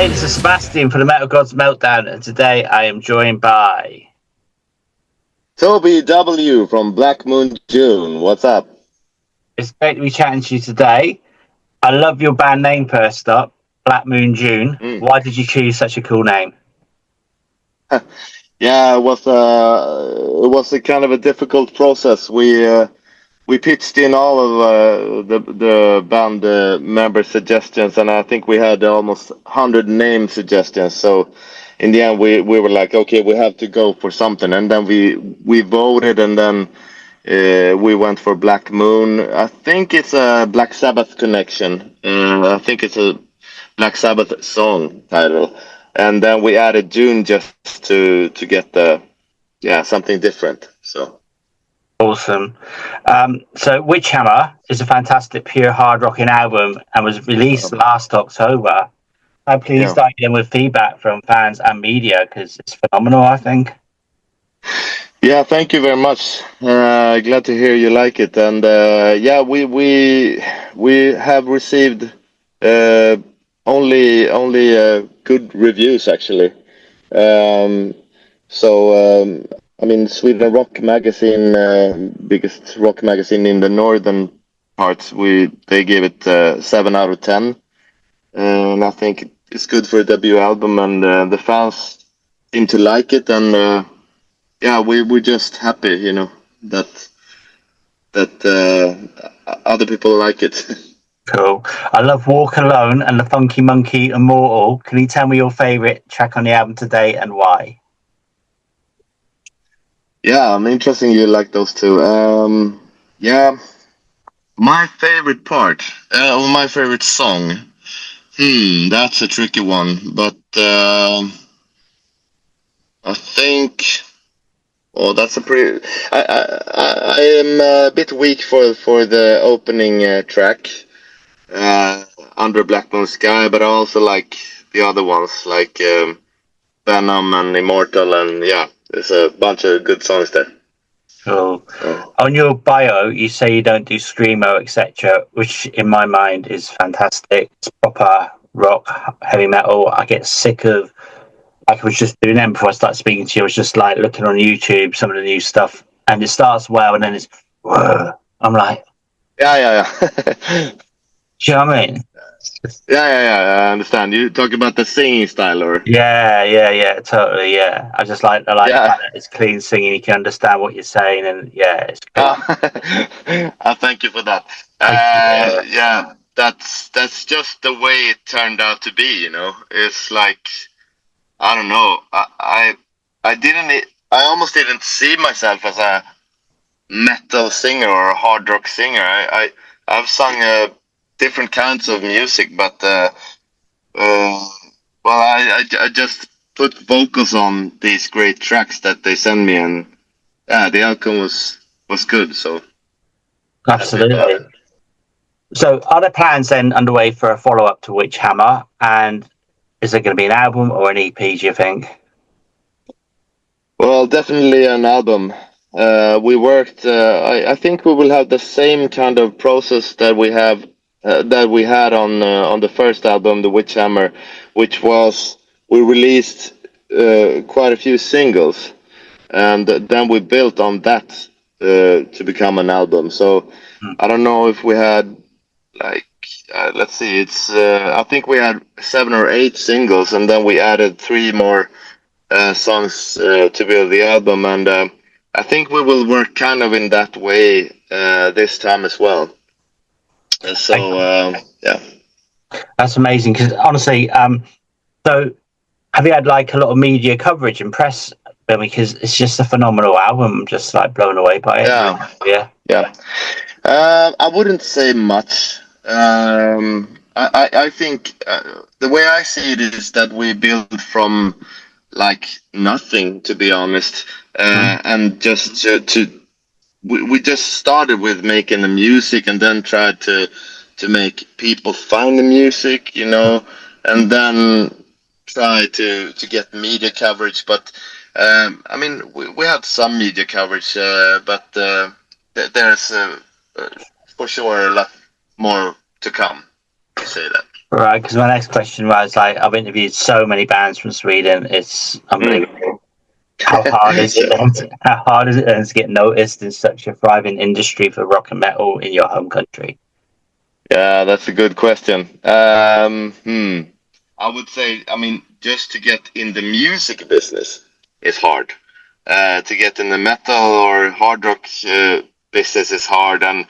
Hey, this is Sebastian for the Metal Gods Meltdown, and today I am joined by Toby W from Blackmoonjune. What's up? It's great to be chatting to you today. I love your band name first up, blackmoonjune. Mm. Why did you choose such a cool name? Yeah, it was a kind of a difficult process. We pitched in all of the band member suggestions, and I think we had almost 100 name suggestions. So in the end, we were like, okay, we have to go for something, and then we voted, and then we went for Black Moon. I think it's a Black Sabbath connection. I think it's a Black Sabbath song title, and then we added June just to get the something different. So. Awesome. So Witchhammer is a fantastic pure hard rocking album and was released last October. I'm pleased Yeah. I get with feedback from fans and media because it's phenomenal, I think. Yeah, thank you very much. Glad to hear you like it, and we have received uh, only good reviews actually. Um, I mean, Sweden Rock Magazine, biggest rock magazine in the northern parts, they gave it 7 out of 10, and I think it's good for a debut album, and the fans seem to like it, and yeah, we're just happy, that other people like it. Cool. I love Walk Alone and the Funky Monkey Immortal. Can you tell me your favourite track on the album today and why? Yeah, I'm interesting you like those two. Yeah, my favorite part, or my favorite song. That's a tricky one, but I think. Oh, that's a pretty. I am a bit weak for the opening track, Under Black Moon Sky, but I also like the other ones, like Venom and Immortal, and yeah, there's a bunch of good songs there. Cool. Oh. On your bio, you say you don't do screamo, etc., which in my mind is fantastic. It's proper rock, heavy metal. I get sick of. Like I was just doing them before I started speaking to you. I was just like looking on YouTube, some of the new stuff, and it starts well, and then it's. Whoa. I'm like, Yeah. do you know what I mean? Yeah. I understand. You talk about the singing style, or Yeah, totally. Yeah, I just like the yeah. fact that it's clean singing. You can understand what you're saying, and yeah, it's cool. Thank you for that. Yeah, that's just the way it turned out to be. It's like I don't know. I didn't. I almost didn't see myself as a metal singer or a hard rock singer. I've sung different kinds of music, but uh, well, I just put vocals on these great tracks that they send me, and yeah, the outcome was good. So happy about Absolutely. it. So, are there plans then underway for a follow up to Witchhammer? And is there going to be an album or an EP, do you think? Well, definitely an album. We worked. I think we will have the same kind of process that we had on the first album, The Witchhammer, which was we released quite a few singles, and then we built on that to become an album. So Hmm. I don't know if we had like let's see, it's I think we had 7 or 8 singles, and then we added 3 more songs to build the album, and I think we will work kind of in that way this time as well. So yeah. That's amazing because honestly, so have you had like a lot of media coverage and press? Because it's just a phenomenal album. I'm just like blown away by it. Yeah, Yeah. yeah. I wouldn't say much. I think the way I see it is that we build from like nothing, to be honest, and just we just started with making the music, and then tried to make people find the music, and then try to get media coverage. But I mean, we had some media coverage, but there's for sure a lot more to come. To say that. Right, because my next question was like, I've interviewed so many bands from Sweden. It's unbelievable. How hard is it then? How hard is it then to get noticed in such a thriving industry for rock and metal in your home country? Yeah, that's a good question. I would say, I mean, just to get in the music business is hard. To get in the metal or hard rock business is hard, and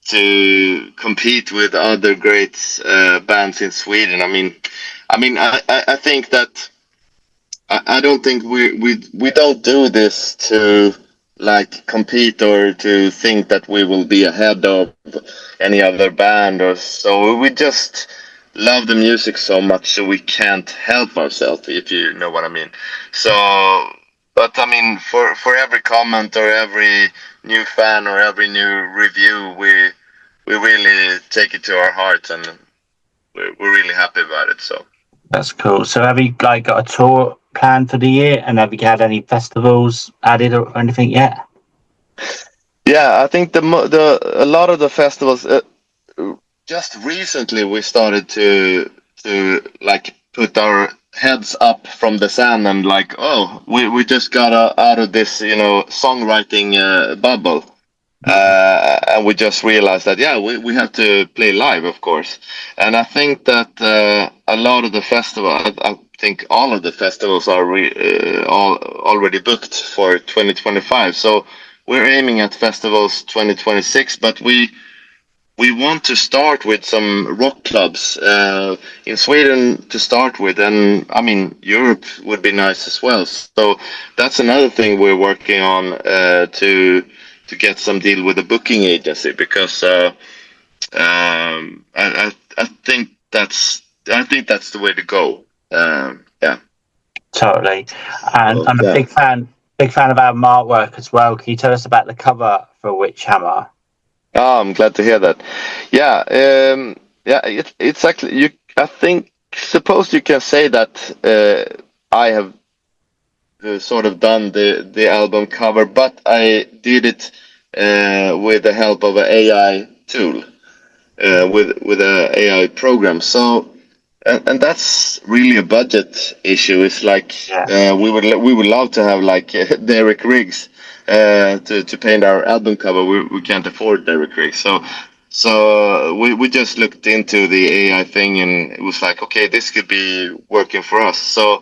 to compete with other great bands in Sweden. I think that I don't think we don't do this to like compete or to think that we will be ahead of any other band or so. We just love the music so much so we can't help ourselves, if you know what I mean. So, but I mean, for every comment or every new fan or every new review, we really take it to our hearts, and we're really happy about it. So. That's cool. So have you like got a tour planned for the year, and have you had any festivals added or anything yet? Yeah, I think a lot of the festivals. Just recently, we started to like put our heads up from the sand and like, oh, we just got out of this, songwriting bubble. And we just realized that we have to play live, of course. And I think that a lot of the I think all of the festivals are all already booked for 2025. So we're aiming at festivals 2026, but we want to start with some rock clubs in Sweden to start with, and I mean Europe would be nice as well. So that's another thing we're working on to get some deal with a booking agency, because I think that's the way to go. Yeah, Totally. And I'm a big fan of our artwork as well. Can you tell us about the cover for Witchhammer? Oh, I'm glad to hear that. Yeah, it's actually you. I think suppose you can say that I have sort of done the album cover, but I did it with the help of an AI tool, with an AI program. So and that's really a budget issue. It's like we would love to have like Derek Riggs to paint our album cover. We can't afford Derek Riggs, so we just looked into the AI thing, and it was like, okay, this could be working for us. So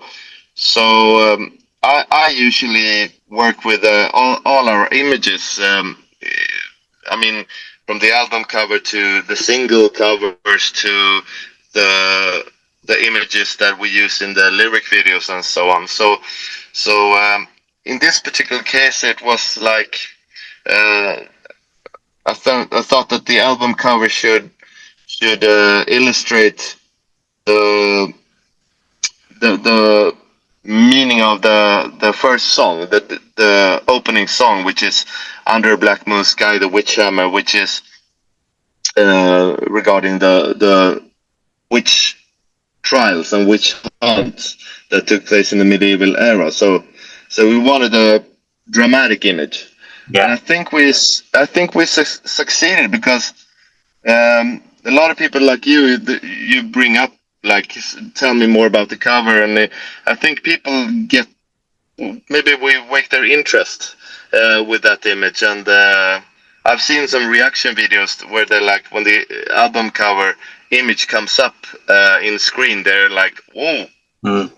I usually work with all our images. I mean, from the album cover to the single covers to the images that we use in the lyric videos and so on. So in this particular case, it was like I thought that the album cover should illustrate the meaning of the first song, the opening song, which is Under a Black Moon Sky, the Witchhammer, which is regarding the witch trials and witch hunts that took place in the medieval era. So we wanted a dramatic image. Yeah. And I think we succeeded, because a lot of people like you bring up, like, tell me more about the cover, and I think people maybe we wake their interest with that image, and I've seen some reaction videos where they're like, when the album cover image comes up in screen, they're like, whoa,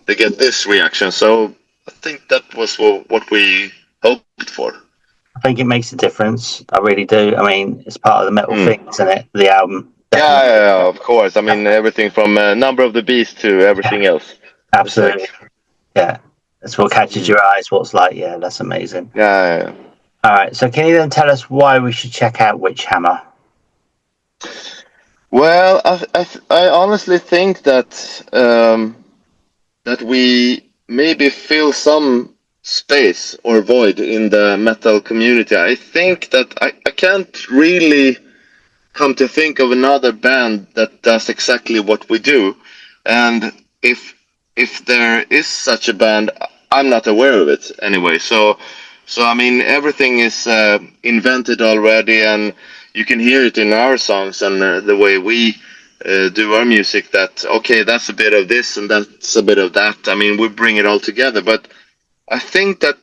they get this reaction. So I think that was what we hoped for. I think it makes a difference. I really do. I mean, it's part of the metal thing, isn't it? The album. Yeah, of course. I mean, everything from Number of the Beast to everything else. Absolutely. Yeah. That's what catches your eyes. What's like, yeah, that's amazing. Yeah. All right. So can you then tell us why we should check out Witchhammer? Well, I honestly think that that we maybe fill some space or void in the metal community. I think that I can't really come to think of another band that does exactly what we do, and if there is such a band, I'm not aware of it anyway. So I mean, everything is invented already, and you can hear it in our songs and the way we do our music that, okay, that's a bit of this and that's a bit of that. I mean, we bring it all together. But I think that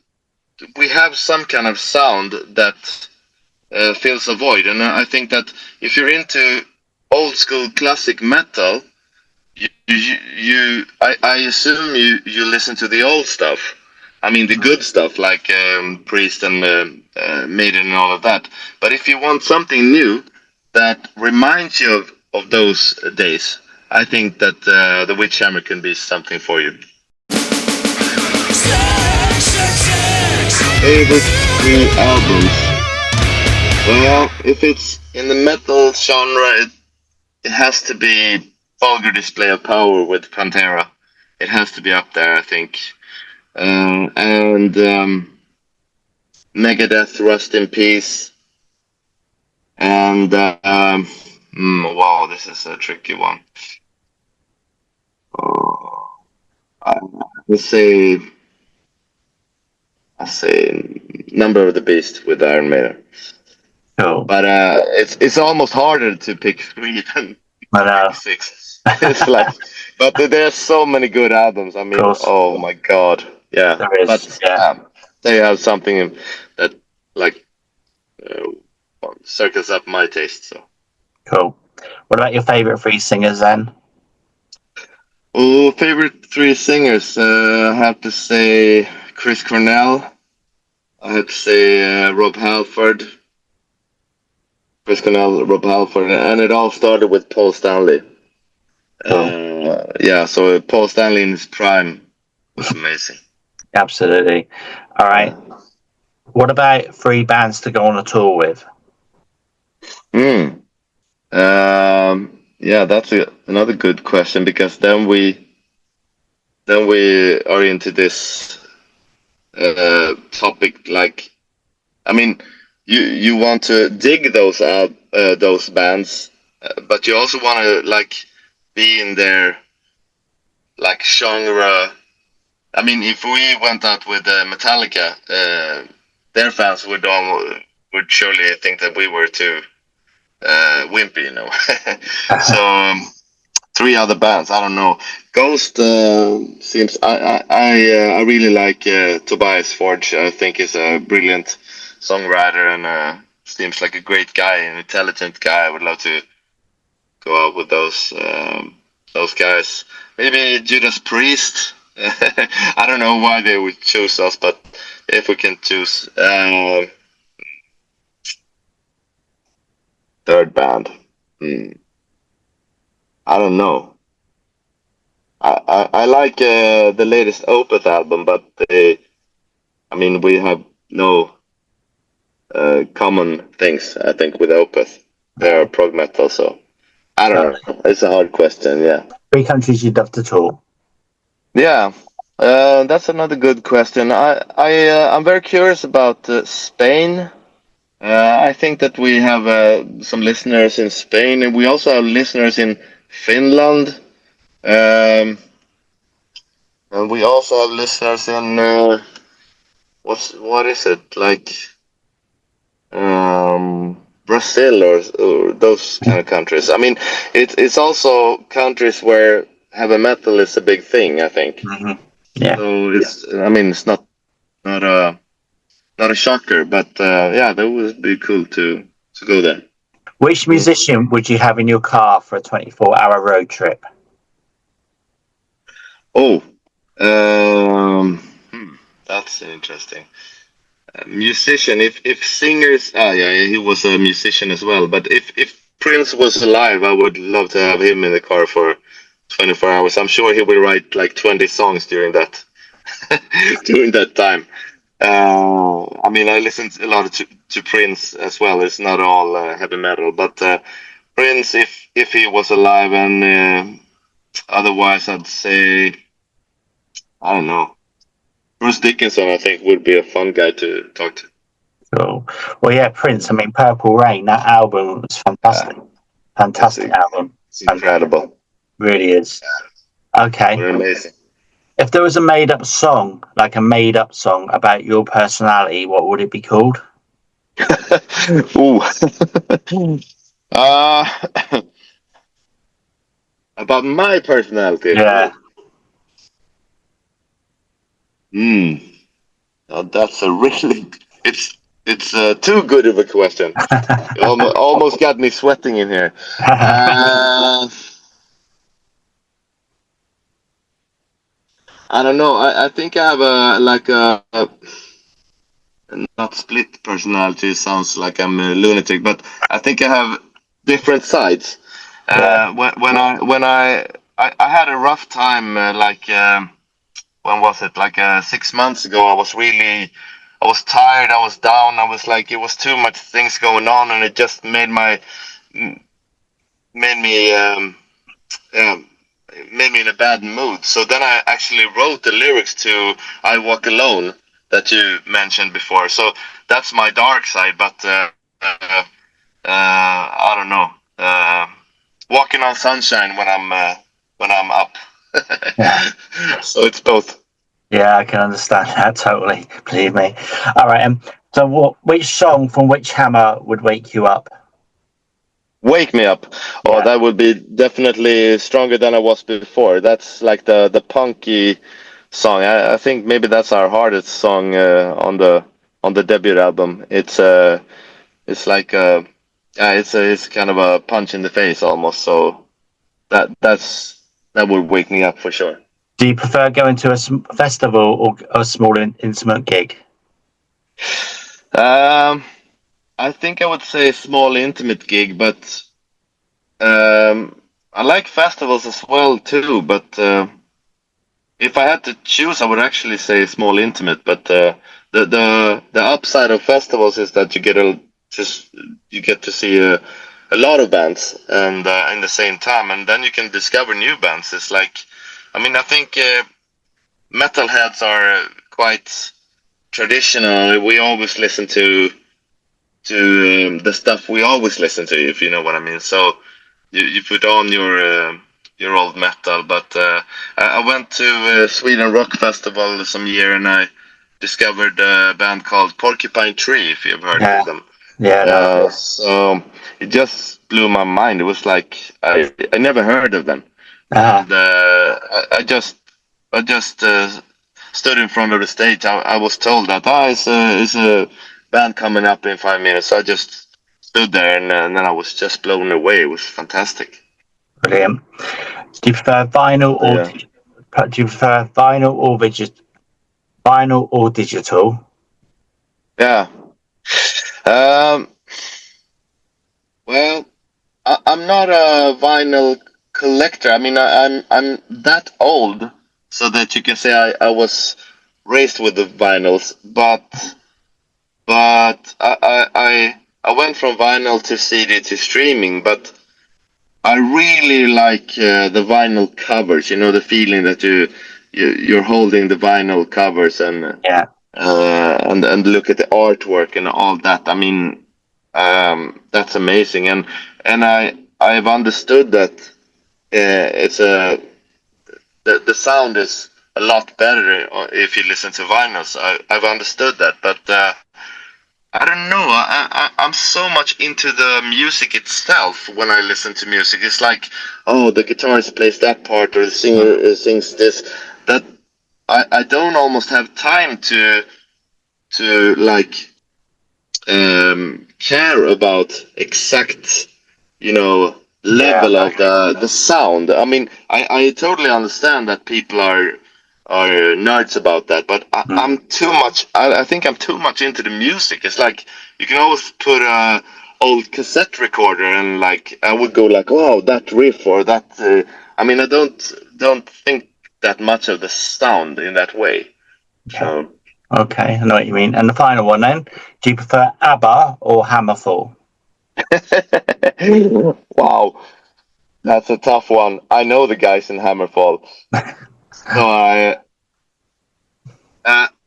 we have some kind of sound that fills a void. And I think that if you're into old school classic metal, I assume you listen to the old stuff. I mean, the good stuff like Priest and Maiden and all of that. But if you want something new that reminds you of those days, I think that the Witchhammer can be something for you. Favorite 3 albums? Well, if it's in the metal genre, it has to be Vulgar Display of Power with Pantera. It has to be up there, I think. And Megadeth, Rust in Peace. And wow, this is a tricky one. I say Number of the Beast with Iron Maiden. Cool. But it's almost harder to pick 3 than pick 6. It's like, but there's so many good albums. I mean, oh my god, yeah. There is, but yeah. They have something that like circles up my taste. So cool. What about your favorite 3 singers then? Oh, favorite 3 singers. I have to say Chris Cornell. I have to say Rob Halford. Chris Cornell, Rob Halford, and it all started with Paul Stanley. Yeah, so Paul Stanley in his prime was amazing. Absolutely. All right. What about 3 bands to go on a tour with? Yeah, that's another good question, because then we are into this topic. Like, I mean, you want to dig those bands, but you also want to like be in their like genre. I mean, if we went out with Metallica, their fans would surely think that we were too wimpy, you know. So 3 other bands, I don't know. Ghost seems. I really like Tobias Forge. I think he's a brilliant songwriter and seems like a great guy, an intelligent guy. I would love to go out with those guys. Maybe Judas Priest. I don't know why they would choose us, but if we can choose third band, I don't know. I like the latest Opeth album, but we have no common things. I think with Opeth, they're prog metal, so I don't know. It's a hard question. Yeah. 3 countries you'd love to tour? Yeah, that's another good question. I'm very curious about Spain. I think that we have some listeners in Spain, and we also have listeners in Finland. And we also have listeners in what is it, like Brazil or those kind of countries. I mean, it's also countries where heavy metal is a big thing, I think. Mm-hmm. Yeah. So it's not a shocker, but yeah, that would be cool to go there. Which musician would you have in your car for a 24-hour road trip? Oh, that's interesting. Musician. If singers, yeah, he was a musician as well. But if Prince was alive, I would love to have him in the car for 24 hours. I'm sure he will write like 20 songs during that time. I mean, I listened a lot to Prince as well. It's not all heavy metal, but Prince, if he was alive, and otherwise, I'd say, I don't know, Bruce Dickinson. I think would be a fun guy to talk to. Cool. Well, yeah, Prince. I mean, Purple Rain. That album was fantastic. Yeah. Fantastic album. It's incredible. Really is. Yeah. Okay. They're amazing. If there was a made-up song about your personality, what would it be called? Ooh. About my personality. Yeah. Now that's a really it's too good of a question. You almost got me sweating in here. I don't know. I think I have a like a not split personality. Sounds like I'm a lunatic, but I think I have different sides. Yeah. When I had a rough time when was it? Like 6 months ago. I was tired. I was down. I was like, it was too much things going on, and it just made me yeah, made me in a bad mood. So then I actually wrote the lyrics to "I Walk Alone" that you mentioned before. So that's my dark side, but I don't know. Walking on sunshine when I'm up. Yeah. So it's both. Yeah, I can understand that totally. Believe me. All right. So, which song from Witchhammer would wake you up? Wake Me Up. Oh, Yeah. that would be definitely Stronger Than I Was Before. That's like the punky song. I think maybe that's our hardest song on the debut album. It's like it's kind of a punch in the face almost. So that would wake me up for sure. Do you prefer going to a festival or a small intimate gig? Um, I think I would say small intimate gig, but I like festivals as well too. But if I had to choose, I would actually say small intimate. But the upside of festivals is that you get to see a lot of bands and in the same time, and then you can discover new bands. It's like, I mean, I think metalheads are quite traditional. We always listen to the stuff we always listen to, if you know what I mean. So you put on your old metal. But I went to Sweden Rock Festival some year, and I discovered a band called Porcupine Tree. If you've heard Yeah. of them, Yeah. No. so it just blew my mind. It was like I never heard of them, Ah. and I just stood in front of the stage. I was told that it's a band coming up in 5 minutes. So I just stood there, and then I was just blown away. It was fantastic. Brilliant. Do you prefer vinyl So, or yeah. do you prefer vinyl or digital? Yeah. Um, well, I'm not a vinyl collector. I mean, I'm that old so that you can say I was raised with the vinyls, but I went from vinyl to CD to streaming, but I really like the vinyl covers. You know, the feeling that you're holding the vinyl covers Yeah. and look at the artwork and all that. I mean, that's amazing, and I've understood that it's the sound is a lot better if you listen to vinyls. I've understood that, but I don't know. I'm so much into the music itself when I listen to music. It's like, oh, the guitarist plays that part, or the singer sings this. That I don't almost have time to like care about exact, you know, Yeah. level of the sound. I mean, I totally understand that people are nerds about that, but I'm too much. I think I'm too much into the music. It's like you can always put a old cassette recorder and like I would go like, wow, that riff or that. I mean, I don't think that much of the sound in that way. Yeah. So. Okay, I know what you mean. And the final one then, do you prefer ABBA or Hammerfall? Wow, that's a tough one. I know the guys in Hammerfall, so I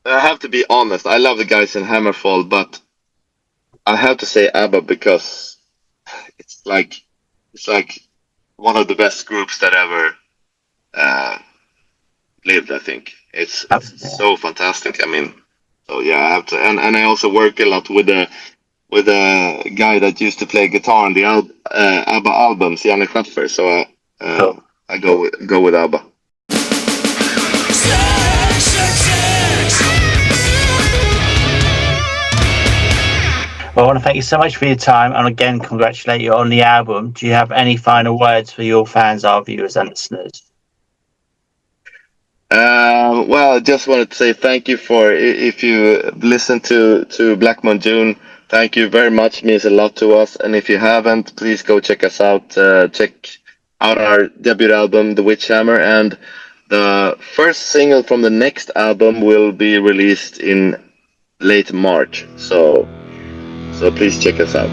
have to be honest. I love the guys in Hammerfall, but I have to say ABBA because it's like it's like one of the best groups that ever uh, lived. I think it's Yeah. so fantastic. I mean, so yeah, I have to, and I also work a lot with a guy that used to play guitar on the ABBA albums, Janne Schaffer. So Cool. go with ABBA. Well, I want to thank you so much for your time, and again, congratulate you on the album. Do you have any final words for your fans, our viewers, and listeners? Well, I just wanted to say thank you for, if you listen to blackmoonjune, thank you very much. It means a lot to us. And if you haven't, please go check us out. Check out our debut album, The Witchhammer, and the first single from the next album will be released in late March. So please check us out.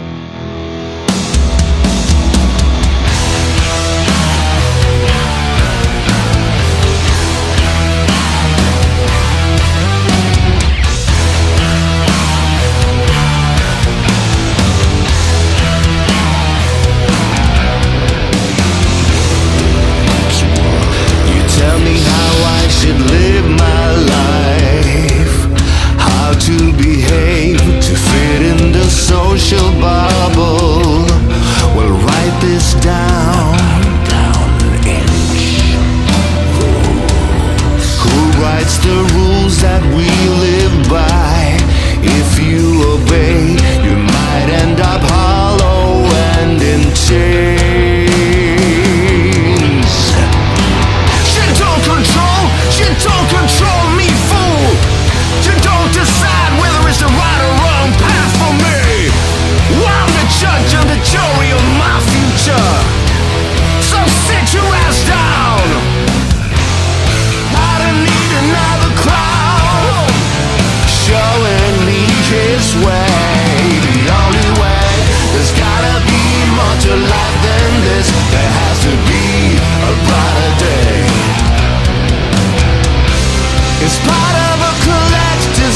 It's part of a collective